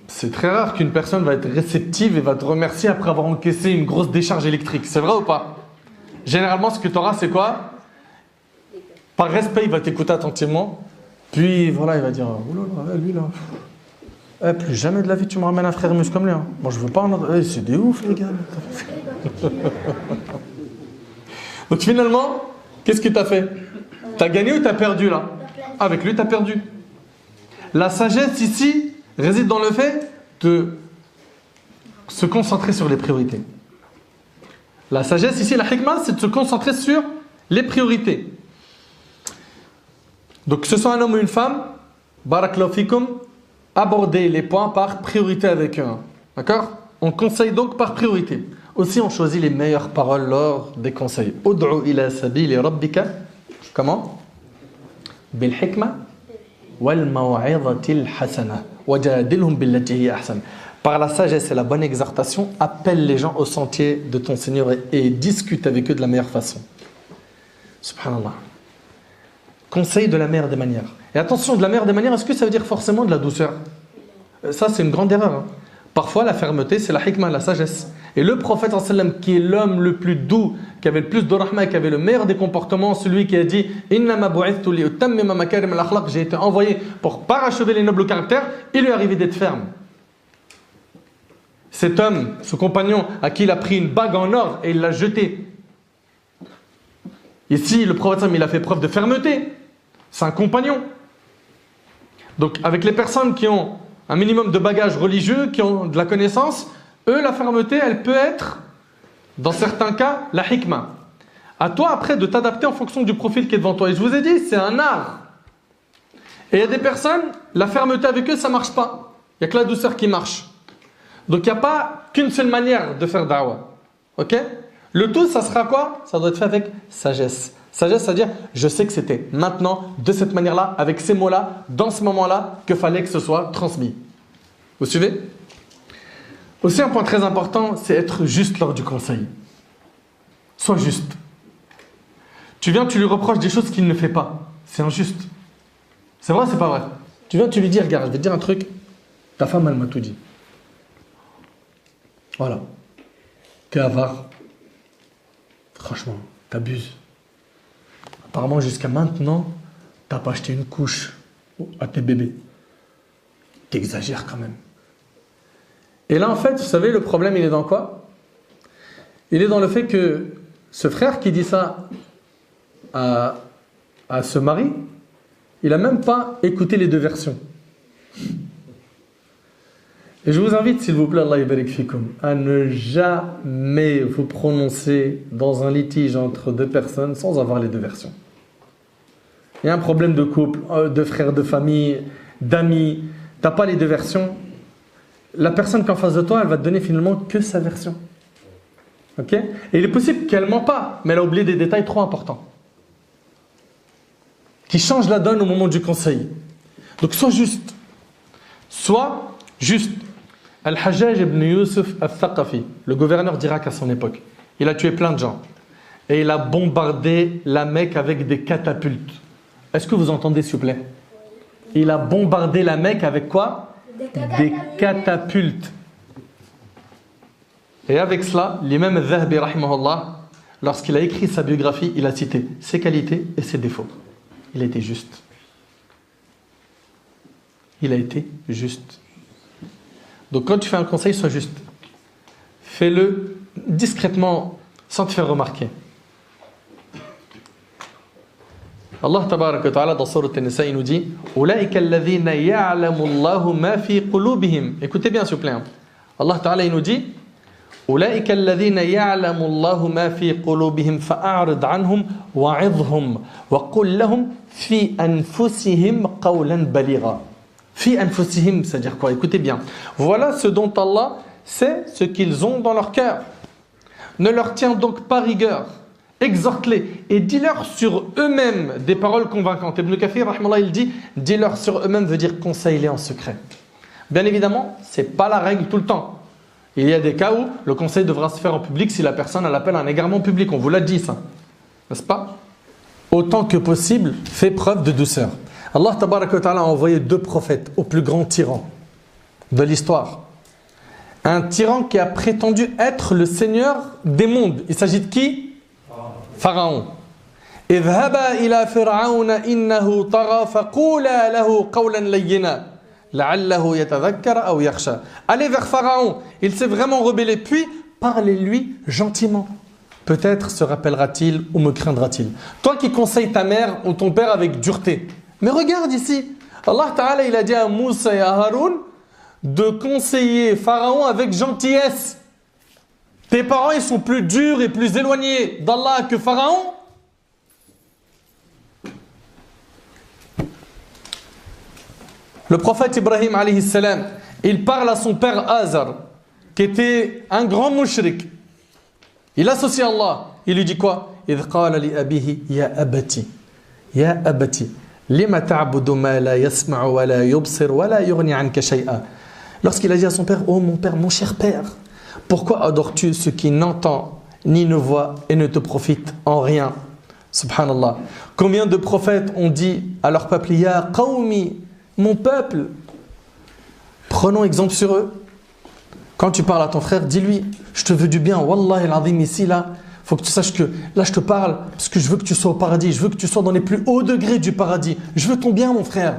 S1: C'est très rare qu'une personne va être réceptive et va te remercier après avoir encaissé une grosse décharge électrique. C'est vrai ou pas? Généralement, ce que tu auras, c'est quoi? Par respect, il va t'écouter attentivement. Puis voilà, il va dire, oulala, lui là. Plus jamais de la vie tu me ramènes un frère mus comme lui. Hein. Moi je veux pas en entendre. C'est des ouf les gars. Donc finalement, qu'est-ce que tu as fait? Tu as gagné ou tu as perdu là? Avec lui tu as perdu. La sagesse ici réside dans le fait de se concentrer sur les priorités. La sagesse ici, la hikmah, c'est de se concentrer sur les priorités. Donc que ce soit un homme ou une femme, barakallahu fikum, aborder les points par priorité avec eux. D'accord? On conseille donc par priorité. Aussi, on choisit les meilleures paroles lors des conseils. Ud'u ila sabili rabbika. Comment? Bil hikma wal maw'izatil hasana wajadilhum billati hiya ahsan. Par la sagesse et la bonne exhortation, appelle les gens au sentier de ton Seigneur et discute avec eux de la meilleure façon. Subhanallah. Conseil de la meilleure des manières. Et attention, de la meilleure des manières, est-ce que ça veut dire forcément de la douceur? Ça, c'est une grande erreur. Hein. Parfois, la fermeté, c'est la hikmah, la sagesse. Et le prophète, qui est l'homme le plus doux, qui avait le plus de rahma, qui avait le meilleur des comportements, celui qui a dit « Innama bu'ithtu li utammima makarim al-akhlaq » j'ai été envoyé pour parachever les nobles caractères, il lui est arrivé d'être ferme. Cet homme, ce compagnon, à qui il a pris une bague en or et il l'a jetée. Ici, le prophète, il a fait preuve de fermeté. C'est un compagnon. Donc, avec les personnes qui ont un minimum de bagages religieux, qui ont de la connaissance, eux, la fermeté, elle peut être, dans certains cas, la hikmah. À toi, après, de t'adapter en fonction du profil qui est devant toi. Et je vous ai dit, c'est un art. Et il y a des personnes, la fermeté avec eux, ça ne marche pas. Il n'y a que la douceur qui marche. Donc, il n'y a pas qu'une seule manière de faire da'wah. Ok? Le tout, ça sera quoi? Ça doit être fait avec sagesse. Sagesse, c'est-à-dire, je sais que c'était maintenant, de cette manière-là, avec ces mots-là, dans ce moment-là, que fallait que ce soit transmis. Vous suivez? Aussi, un point très important, c'est être juste lors du conseil. Sois juste. Tu viens, tu lui reproches des choses qu'il ne fait pas. C'est injuste. C'est vrai, c'est pas vrai. Tu viens, tu lui dis, regarde, je vais te dire un truc. Ta femme, elle m'a tout dit. Voilà. T'es avare. Franchement, t'abuses. Apparemment, jusqu'à maintenant, t'as pas acheté une couche à tes bébés. T'exagères quand même. Et là, en fait, vous savez, le problème, il est dans quoi? Il est dans le fait que ce frère qui dit ça à ce mari, il n'a même pas écouté les deux versions. Et je vous invite, s'il vous plaît, Allah yabarik fikum, à ne jamais vous prononcer dans un litige entre deux personnes sans avoir les deux versions. Il y a un problème de couple, de frères, de famille, d'amis, tu n'as pas les deux versions. La personne qui est en face de toi, elle va te donner finalement que sa version. Ok? Et il est possible qu'elle ne ment pas, mais elle a oublié des détails trop importants qui changent la donne au moment du conseil. Donc sois juste. Sois juste. Al-Hajjaj ibn Yusuf al-Thaqafi, le gouverneur d'Irak à son époque, il a tué plein de gens. Et il a bombardé la Mecque avec des catapultes. Est-ce que vous entendez, s'il vous plaît? Il a bombardé la Mecque avec quoi? Des catapultes. Et avec cela, l'imam al-Dhahabi, rahimahullah, lorsqu'il a écrit sa biographie, il a cité ses qualités et ses défauts. Il a été juste. Il a été juste. Donc quand tu fais un conseil, sois juste. Fais-le discrètement, sans te faire remarquer. Allah tabaraka wa ta'ala dans Sourate An-Nisa, il nous dit Ulaika alladhina ya'lamu Allahu ma fi qulubihim. Écoutez bien s'il vous plaît. Allah ta'ala il nous dit أولئك الذين يعلم الله ما في قلوبهم فأعرض عنهم وعظهم وقل لهم في أنفسهم قولا بليغا. في أنفسهم, c'est-à-dire quoi? Écoutez bien. Voilà ce dont Allah sait ce qu'ils ont dans leur cœur. Ne leur tiens donc pas rigueur. Exhorte-les et dis-leur sur eux-mêmes des paroles convaincantes. Ibn Kathir, rahmallah, il dit dis-leur sur eux-mêmes veut dire conseille-les en secret. Bien évidemment, ce n'est pas la règle tout le temps. Il y a des cas où le conseil devra se faire en public si la personne elle appelle un égarement public. On vous l'a dit ça, n'est-ce pas? Autant que possible, fais preuve de douceur. Allah tabaraka wa ta'ala a envoyé 2 prophètes au plus grand tyran de l'histoire. Un tyran qui a prétendu être le seigneur des mondes. Il s'agit de qui? Pharaon. اذهبا إلى فرعون إنه طغى فقولا له قولا لينا لعله يتذكر أو يخشى. Allez vers Pharaon, il s'est vraiment rebellé, puis parlez-lui gentiment. Peut-être se rappellera-t-il ou me craindra-t-il. Toi qui conseilles ta mère ou ton père avec dureté. Mais regarde ici, Allah Ta'ala il a dit à Moussa et à Haroun de conseiller Pharaon avec gentillesse. Tes parents ils sont plus durs et plus éloignés d'Allah que Pharaon. Le prophète Ibrahim alayhi salam, il parle à son père Azar, qui était un grand mushrik. Il associe Allah. Il lui dit quoi? إذ قال لأبيه يا أبتي يا أبتي لما تعبد ما لا يسمع ولا يبصر ولا يغني عنك شيئا. Lorsqu'il a dit à son père, oh mon père, mon cher père, pourquoi adores-tu ce qui n'entend ni ne voit et ne te profite en rien? Subhanallah. Combien de prophètes ont dit à leur peuple, Ya qawmi, mon peuple, prenons exemple sur eux. Quand tu parles à ton frère, dis-lui, je te veux du bien, Wallahi al-azim, ici, là, il faut que tu saches que là, je te parle parce que je veux que tu sois au paradis, je veux que tu sois dans les plus hauts degrés du paradis. Je veux ton bien, mon frère.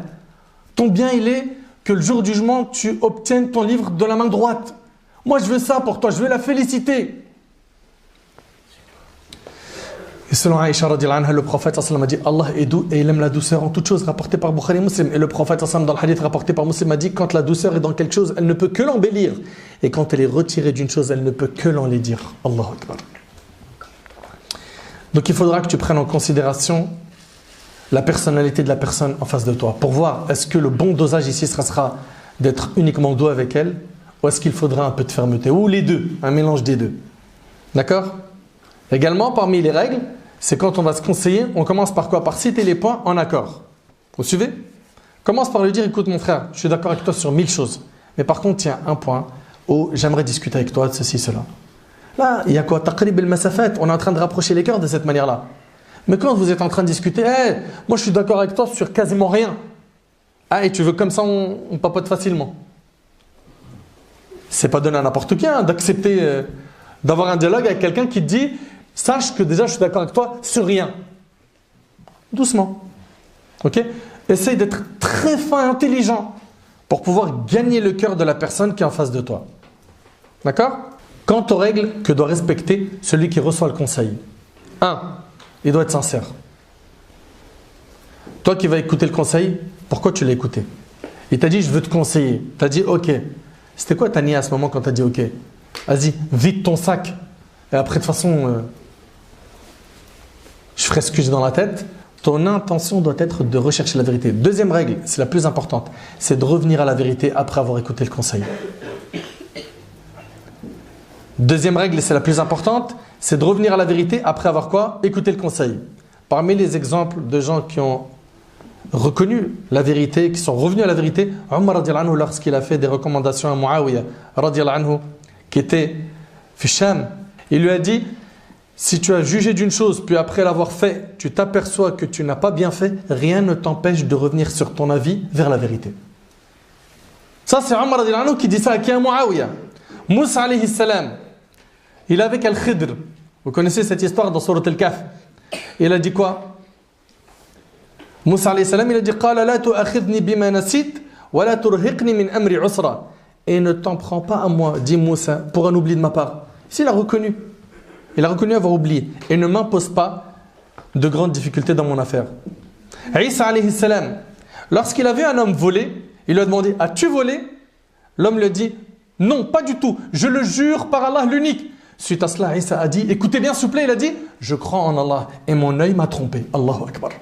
S1: Ton bien, il est que le jour du jugement, tu obtiennes ton livre de la main droite. Moi, je veux ça pour toi, je veux la féliciter. Et selon Aïcha radiallahu anha, le prophète a dit Allah est doux et il aime la douceur en toute chose, rapporté par Bukhari Muslim. Et le prophète dans le hadith rapporté par Muslim a dit quand la douceur est dans quelque chose, elle ne peut que l'embellir. Et quand elle est retirée d'une chose, elle ne peut que l'enlaidir. Allahu Akbar. Donc il faudra que tu prennes en considération la personnalité de la personne en face de toi pour voir est-ce que le bon dosage ici sera d'être uniquement doux avec elle ou est-ce qu'il faudra un peu de fermeté ou les deux, un mélange des deux. D'accord? Également parmi les règles, c'est quand on va se conseiller, on commence par quoi? Par citer les points en accord. Vous suivez? Commence par lui dire écoute mon frère, je suis d'accord avec toi sur 1000 choses. Mais par contre, il y a un point où j'aimerais discuter avec toi de ceci, cela. Là, il y a quoi? Taqrib al-masafat. On est en train de rapprocher les cœurs de cette manière-là. Mais quand vous êtes en train de discuter, hey, moi je suis d'accord avec toi sur quasiment rien. Ah, et tu veux comme ça, on papote facilement. C'est pas donné à n'importe qui hein, d'accepter, d'avoir un dialogue avec quelqu'un qui te dit sache que déjà je suis d'accord avec toi sur rien. Doucement. Ok? Essaye d'être très fin et intelligent pour pouvoir gagner le cœur de la personne qui est en face de toi. D'accord? Quant aux règles que doit respecter celui qui reçoit le conseil. 1. Il doit être sincère. Toi qui vas écouter le conseil, pourquoi tu l'as écouté? Il t'a dit je veux te conseiller. Tu as dit ok. C'était quoi ta niya à ce moment quand tu as dit ok? Vas-y, vide ton sac. Et après de toute façon, je ferai ce que j'ai dans la tête. Ton intention doit être de rechercher la vérité. Deuxième règle, c'est la plus importante, c'est de revenir à la vérité après avoir écouté le conseil. Deuxième règle, c'est la plus importante, c'est de revenir à la vérité après avoir quoi? Écouté le conseil. Parmi les exemples de gens qui ont reconnu la vérité, qui sont revenus à la vérité, Omar radiallahu anhu, lorsqu'il a fait des recommandations à Muawiyah radiallahu anhu, qui était Fisham, il lui a dit si tu as jugé d'une chose, puis après l'avoir fait, tu t'aperçois que tu n'as pas bien fait, rien ne t'empêche de revenir sur ton avis vers la vérité. Ça, c'est Omar radiallahu anhu qui dit ça à qui? À Muawiyah. Moussa alayhi salam, il est avec Al-Khidr. Vous connaissez cette histoire dans Surat Al-Kahf. Il a dit quoi? Moussa alayhi salam, il a dit Qala la tu'akhidni bima nasit wa la turhiqni min amri usra. Et ne t'en prends pas à moi, dit Moussa, pour un oubli de ma part. Ici, il a reconnu. Il a reconnu avoir oublié. Et ne m'impose pas de grandes difficultés dans mon affaire. Isa alayhi salam, lorsqu'il a vu un homme voler, il lui a demandé as-tu volé? L'homme lui a dit Non, pas du tout. Je le jure par Allah l'unique. Suite à cela, Isa a dit, écoutez bien s'il vous plaît, il a dit, je crois en Allah et mon œil m'a trompé. Allahu Akbar.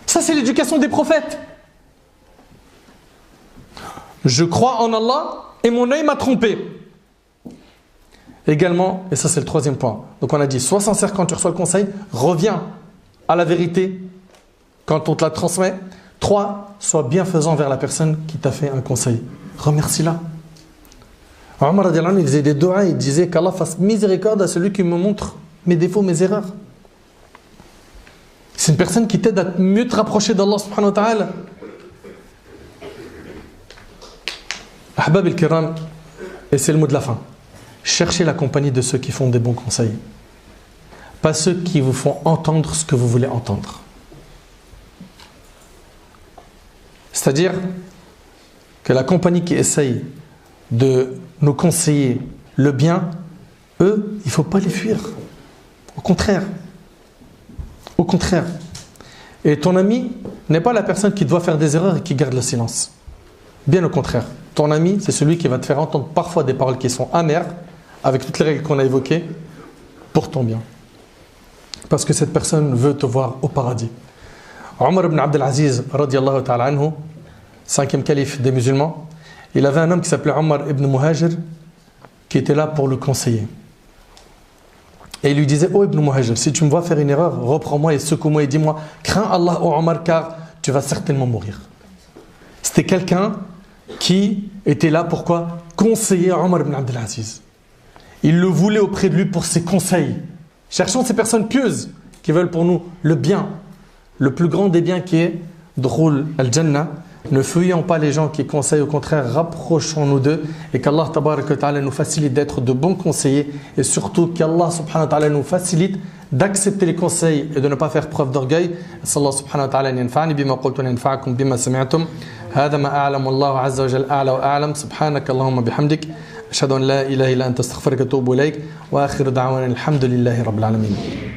S1: Ça c'est l'éducation des prophètes. Je crois en Allah et mon œil m'a trompé. Également, et ça c'est le troisième point. Donc on a dit, sois sincère quand tu reçois le conseil, reviens à la vérité quand on te la transmet. 3, sois bienfaisant vers la personne qui t'a fait un conseil. Remercie-la. Omar il disait des doigts, il disait qu'Allah fasse miséricorde à celui qui me montre mes défauts, mes erreurs. C'est une personne qui t'aide à mieux te rapprocher d'Allah subhanahu wa ta'ala. Ahbab al-Kiram, et c'est le mot de la fin. Cherchez la compagnie de ceux qui font des bons conseils. Pas ceux qui vous font entendre ce que vous voulez entendre. C'est-à-dire que la compagnie qui essaye de nous conseiller le bien, eux, il ne faut pas les fuir. Au contraire. Au contraire. Et ton ami n'est pas la personne qui doit faire des erreurs et qui garde le silence. Bien au contraire. Ton ami, c'est celui qui va te faire entendre parfois des paroles qui sont amères, avec toutes les règles qu'on a évoquées, pour ton bien. Parce que cette personne veut te voir au paradis. Omar ibn Abdelaziz, radiyallahu ta'ala anhu, 5e calife des musulmans, il avait un homme qui s'appelait Omar ibn Muhajir, qui était là pour le conseiller. Et il lui disait, oh Ibn Muhajir, si tu me vois faire une erreur, reprends-moi et secoue-moi et dis-moi, crains Allah, ô Omar, car tu vas certainement mourir. C'était quelqu'un qui était là pour quoi? Conseiller Omar ibn Abdelaziz. Il le voulait auprès de lui pour ses conseils. Cherchons ces personnes pieuses qui veulent pour nous le bien, le plus grand des biens qui est Dhukhul al-Jannah. Ne fuyons pas les gens qui conseillent, au contraire, rapprochons-nous d'eux et qu'Allah tabarak wa ta'ala nous facilite d'être de bons conseillers et surtout qu'Allah subhanahu wa ta'ala nous facilite d'accepter les conseils et de ne pas faire preuve d'orgueil. Sallallahu subhanahu wa ta'ala yanfa'ni bima qultu wa yanfa'akum bima sami'tum. هذا ما أعلم والله عز وجل أعلى وأعلم سبحانك اللهم بحمدك أشهد أن لا إله إلا أنت أستغفرك وأتوب إليك وآخر دعوانا الحمد لله رب العالمين.